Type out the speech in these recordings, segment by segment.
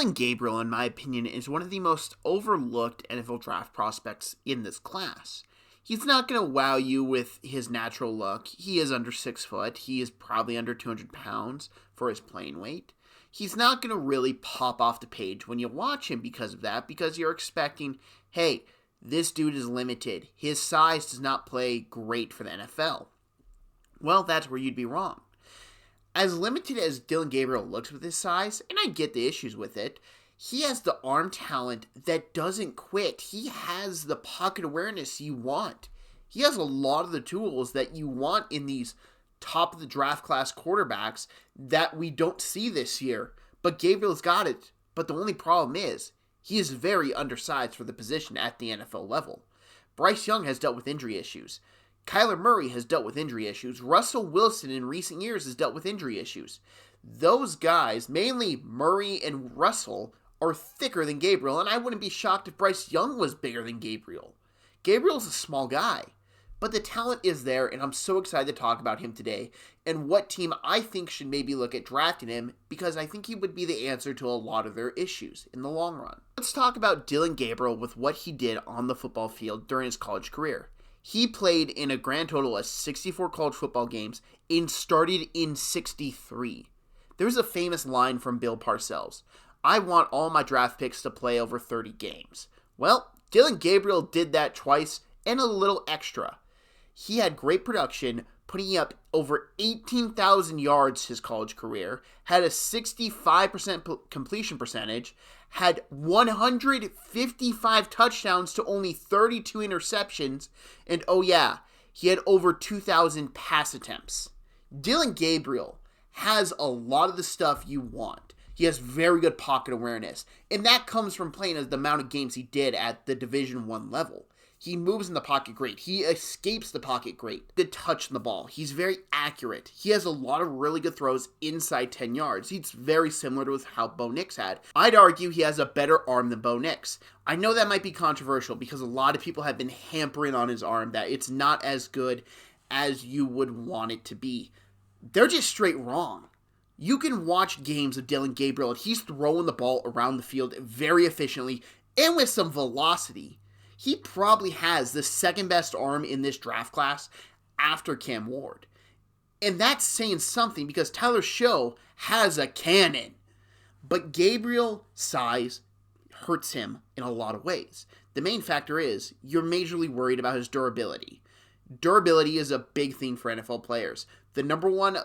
Dillon Gabriel, in my opinion, is one of the most overlooked NFL draft prospects in this class. He's not going to wow you with his natural look. He is under 6 foot. He is probably under 200 pounds for his playing weight. He's not going to really pop off the page when you watch him because of that, because you're expecting, hey, this dude is limited. His size does not play great for the NFL. Well, that's where you'd be wrong. As limited as Dillon Gabriel looks with his size, and I get the issues with it, he has the arm talent that doesn't quit. He has the pocket awareness you want. He has a lot of the tools that you want in these top of the draft class quarterbacks that we don't see this year. But Gabriel's got it. But the only problem is, he is very undersized for the position at the NFL level. Bryce Young has dealt with injury issues. Kyler Murray has dealt with injury issues. Russell Wilson in recent years has dealt with injury issues. Those guys, mainly Murray and Russell, are thicker than Gabriel, and I wouldn't be shocked if Bryce Young was bigger than Gabriel. Gabriel's a small guy, but the talent is there, and I'm so excited to talk about him today and what team I think should maybe look at drafting him, because I think he would be the answer to a lot of their issues in the long run. Let's talk about Dillon Gabriel with what he did on the football field during his college career. He played in a grand total of 64 college football games and started in 63. There's a famous line from Bill Parcells: I want all my draft picks to play over 30 games. Well, Dillon Gabriel did that twice and a little extra. He had great production, putting up over 18,000 yards his college career, had a 65% completion percentage, had 155 touchdowns to only 32 interceptions, and oh yeah, he had over 2,000 pass attempts. Dillon Gabriel has a lot of the stuff you want. He has very good pocket awareness, and that comes from playing the amount of games he did at the Division I level. He moves in the pocket great. He escapes the pocket great. Good touch on the ball. He's very accurate. He has a lot of really good throws inside 10 yards. He's very similar to how Bo Nix had. I'd argue he has a better arm than Bo Nix. I know that might be controversial because a lot of people have been hampering on his arm, that it's not as good as you would want it to be. They're just straight wrong. You can watch games of Dillon Gabriel, and he's throwing the ball around the field very efficiently and with some velocity. He probably has the second best arm in this draft class after Cam Ward. And that's saying something, because Tyler Show has a cannon. But Gabriel's size hurts him in a lot of ways. The main factor is you're majorly worried about his durability. Durability is a big thing for NFL players. The number one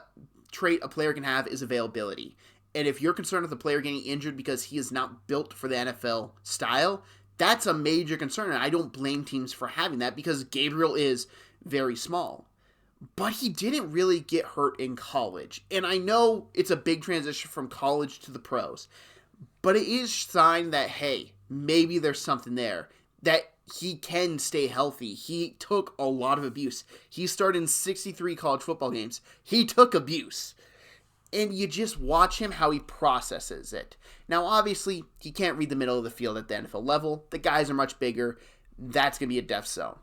trait a player can have is availability. And if you're concerned with a player getting injured because he is not built for the NFL style, that's a major concern, and I don't blame teams for having that, because Gabriel is very small. But he didn't really get hurt in college, and I know it's a big transition from college to the pros, but it is a sign that, hey, maybe there's something there, that he can stay healthy. He took a lot of abuse. He started in 63 college football games. He took abuse. And you just watch him, how he processes it. Now, obviously, he can't read the middle of the field at the NFL level. The guys are much bigger. That's going to be a death zone.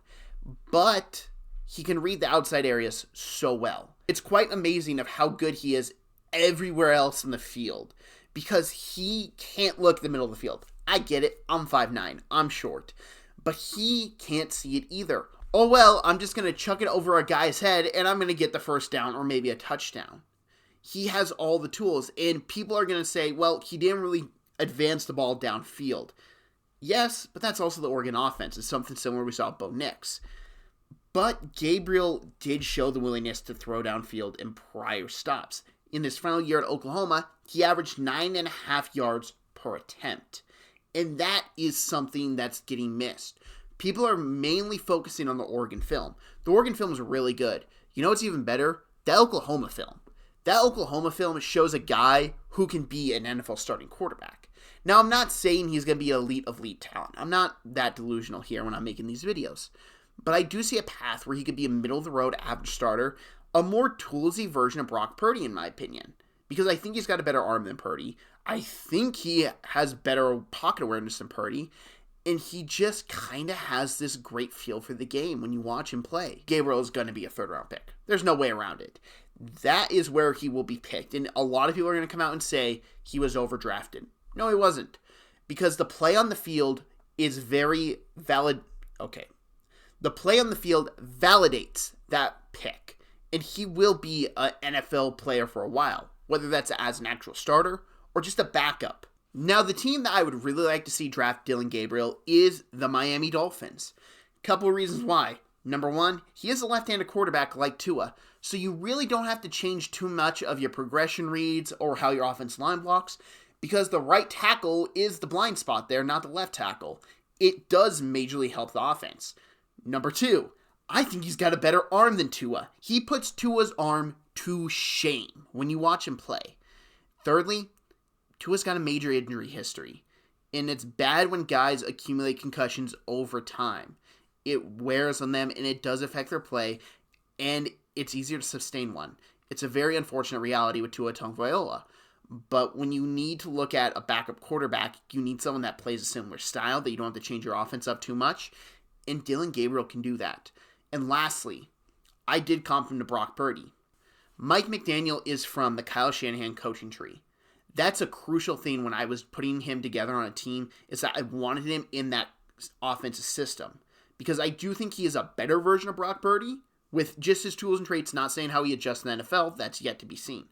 But he can read the outside areas so well. It's quite amazing of how good he is everywhere else in the field, because he can't look at the middle of the field. I get it. I'm 5'9". I'm short. But he can't see it either. Oh, well, I'm just going to chuck it over a guy's head, and I'm going to get the first down or maybe a touchdown. He has all the tools, and people are going to say, well, he didn't really advance the ball downfield. Yes, but that's also the Oregon offense. It's something similar we saw with Bo Nix. But Gabriel did show the willingness to throw downfield in prior stops. In his final year at Oklahoma, he averaged 9.5 yards per attempt. And that is something that's getting missed. People are mainly focusing on the Oregon film. The Oregon film is really good. You know what's even better? The Oklahoma film. That Oklahoma film shows a guy who can be an NFL starting quarterback. Now, I'm not saying he's going to be an elite talent. I'm not that delusional here when I'm making these videos. But I do see a path where he could be a middle-of-the-road average starter, a more toolsy version of Brock Purdy, in my opinion. Because I think he's got a better arm than Purdy. I think he has better pocket awareness than Purdy. And he just kind of has this great feel for the game when you watch him play. Gabriel is going to be a third-round pick. There's no way around it. That is where he will be picked. And a lot of people are going to come out and say he was overdrafted. No, he wasn't. Because the play on the field is very valid. Okay. The play on the field validates that pick. And he will be an NFL player for a while, whether that's as an actual starter or just a backup. Now, the team that I would really like to see draft Dillon Gabriel is the Miami Dolphins. Couple of reasons why. Number one, he is a left-handed quarterback like Tua, so you really don't have to change too much of your progression reads or how your offensive line blocks, because the right tackle is the blind spot there, not the left tackle. It does majorly help the offense. Number two, I think he's got a better arm than Tua. He puts Tua's arm to shame when you watch him play. Thirdly, Tua's got a major injury history, and it's bad when guys accumulate concussions over time. It wears on them, and it does affect their play, and it's easier to sustain one. It's a very unfortunate reality with Tua Tagovailoa. But when you need to look at a backup quarterback, you need someone that plays a similar style, that you don't have to change your offense up too much, and Dillon Gabriel can do that. And lastly, I did comp him to Brock Purdy. Mike McDaniel is from the Kyle Shanahan coaching tree. That's a crucial thing when I was putting him together on a team, is that I wanted him in that offensive system. Because I do think he is a better version of Brock Purdy, with just his tools and traits, not saying how he adjusts in the NFL, that's yet to be seen.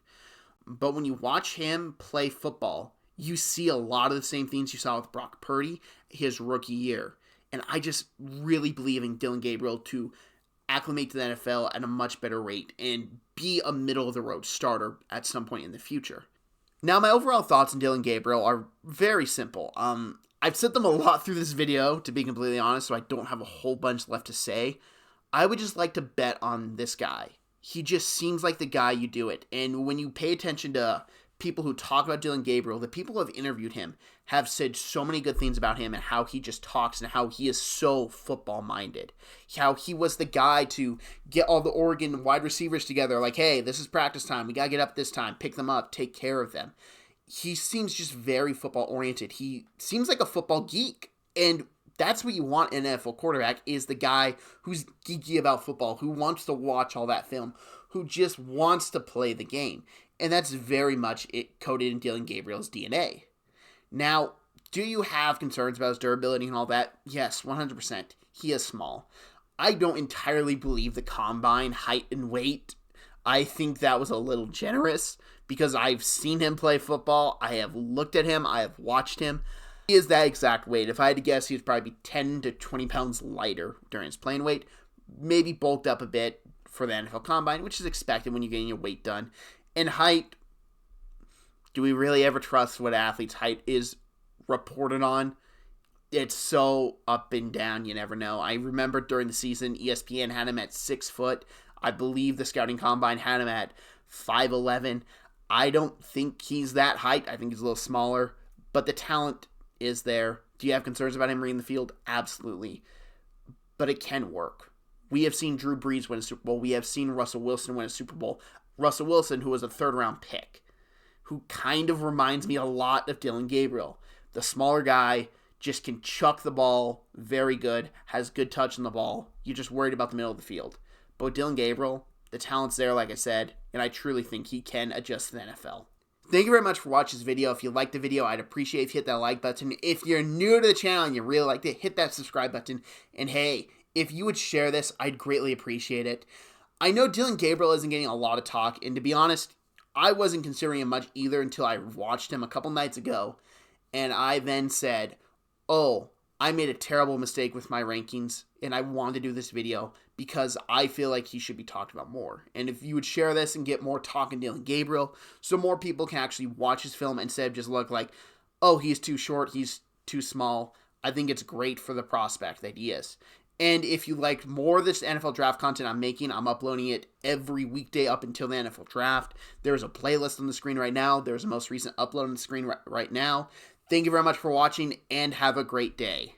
But when you watch him play football, you see a lot of the same things you saw with Brock Purdy his rookie year. And I just really believe in Dillon Gabriel to acclimate to the NFL at a much better rate and be a middle-of-the-road starter at some point in the future. Now, my overall thoughts on Dillon Gabriel are very simple. I've said them a lot through this video, to be completely honest, so I don't have a whole bunch left to say. I would just like to bet on this guy. He just seems like the guy you do it. And when you pay attention to people who talk about Dillon Gabriel, the people who have interviewed him have said so many good things about him and how he just talks and how he is so football-minded. How he was the guy to get all the Oregon wide receivers together, like, hey, this is practice time. We got to get up this time, pick them up, take care of them. He seems just very football-oriented. He seems like a football geek. And that's what you want in an NFL quarterback, is the guy who's geeky about football, who wants to watch all that film, who just wants to play the game. And that's very much it coded in Dillon Gabriel's DNA. Now, do you have concerns about his durability and all that? Yes, 100%. He is small. I don't entirely believe the combine height and weight. I think that was a little generous because I've seen him play football. I have looked at him. I have watched him. He is that exact weight. If I had to guess, he'd probably be 10 to 20 pounds lighter during his playing weight. Maybe bulked up a bit for the NFL Combine, which is expected when you're getting your weight done. And height, do we really ever trust what athlete's height is reported on? It's so up and down, you never know. I remember during the season, ESPN had him at 6 foot. I believe the Scouting Combine had him at 5'11". I don't think he's that height. I think he's a little smaller. But the talent is there. Do you have concerns about him reading the field? Absolutely. But it can work. We have seen Drew Brees win a Super Bowl. We have seen Russell Wilson win a Super Bowl. Russell Wilson, who was a third-round pick, who kind of reminds me a lot of Dillon Gabriel. The smaller guy just can chuck the ball very good, has good touch on the ball. You're just worried about the middle of the field. But with Dillon Gabriel, the talent's there, like I said, and I truly think he can adjust to the NFL. Thank you very much for watching this video. If you liked the video, I'd appreciate if you hit that like button. If you're new to the channel and you really liked it, hit that subscribe button. And hey, if you would share this, I'd greatly appreciate it. I know Dillon Gabriel isn't getting a lot of talk, and to be honest, I wasn't considering him much either until I watched him a couple nights ago, and I then said, oh, I made a terrible mistake with my rankings, and I wanted to do this video because I feel like he should be talked about more. And if you would share this and get more talk on Dillon Gabriel, so more people can actually watch his film instead of just look like, oh, he's too short, he's too small, I think it's great for the prospect that he is. And if you like more of this NFL draft content I'm making, I'm uploading it every weekday up until the NFL draft. There's a playlist on the screen right now. There's a most recent upload on the screen right now. Thank you very much for watching, and have a great day.